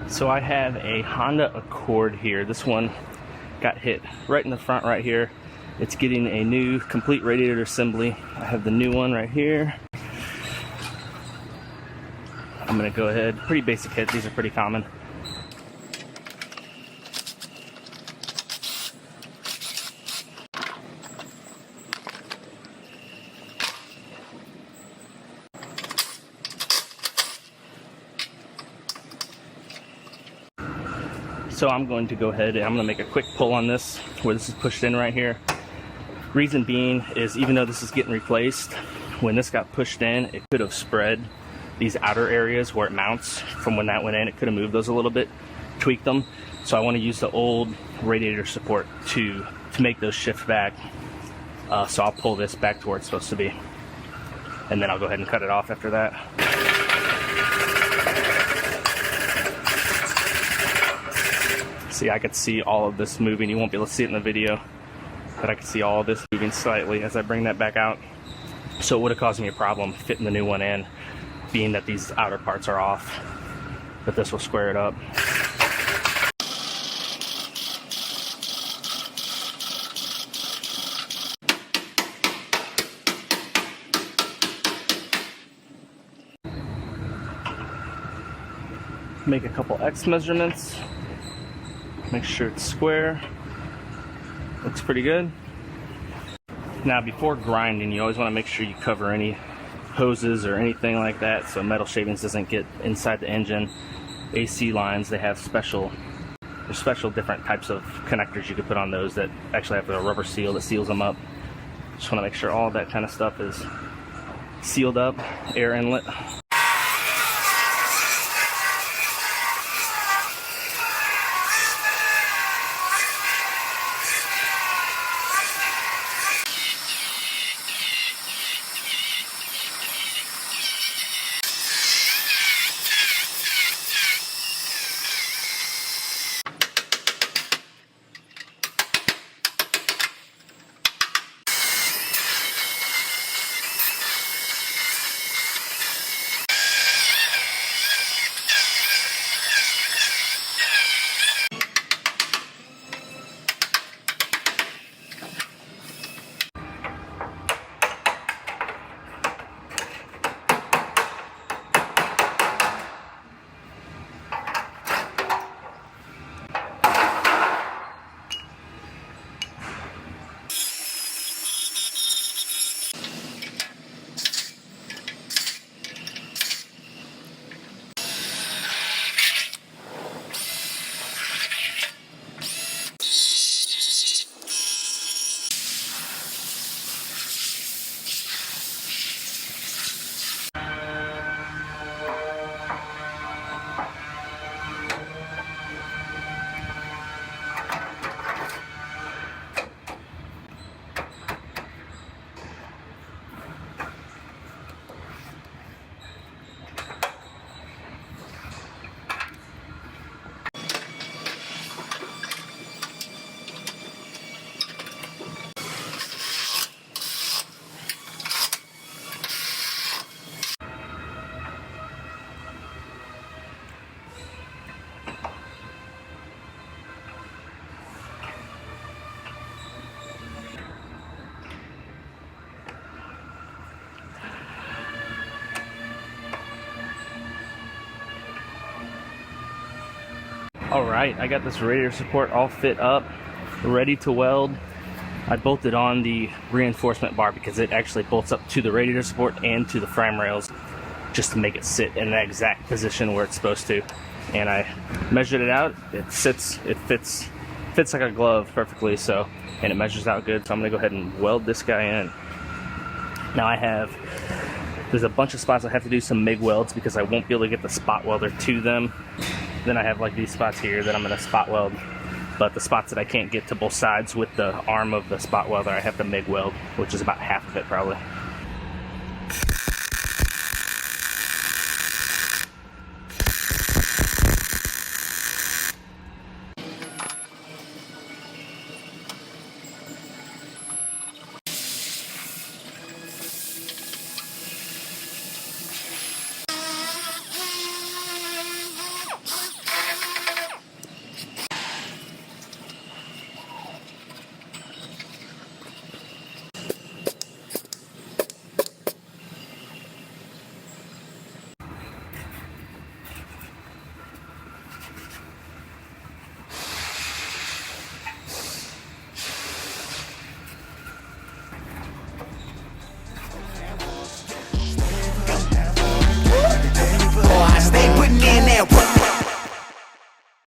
So I have a Honda Accord here. This one got hit right in the front right here. It's getting a new complete radiator assembly. I have the new one right here. I'm gonna go ahead, pretty basic hit, these are pretty common. So I'm going to go ahead and I'm going to make a quick pull on this where this is pushed in right here. Reason being is even though this is getting replaced, when this got pushed in, it could have spread these outer areas where it mounts from when that went in. It could have moved those a little bit, tweaked them. So I want to use the old radiator support to make those shift back. So I'll pull this back to where it's supposed to be. And then I'll go ahead and cut it off after that. See, I could see all of this moving. You won't be able to see it in the video, but I could see all of this moving slightly as I bring that back out. So it would have caused me a problem fitting the new one in, being that these outer parts are off, but this will square it up. Make a couple X measurements. Make sure it's square. Looks pretty good. Now before grinding, you always want to make sure you cover any hoses or anything like that so metal shavings doesn't get inside the engine. AC lines, they have there's special different types of connectors you can put on those that actually have a rubber seal that seals them up. Just want to make sure all that kind of stuff is sealed up, air inlet. Alright, I got this radiator support all fit up, ready to weld. I bolted on the reinforcement bar because it actually bolts up to the radiator support and to the frame rails just to make it sit in the exact position where it's supposed to. And I measured it out. It fits like a glove perfectly, so, and it measures out good. So I'm gonna go ahead and weld this guy in. Now there's a bunch of spots I have to do some MIG welds because I won't be able to get the spot welder to them. Then I have like these spots here that I'm gonna spot weld, but the spots that I can't get to both sides with the arm of the spot welder, I have to MIG weld, which is about half of it probably.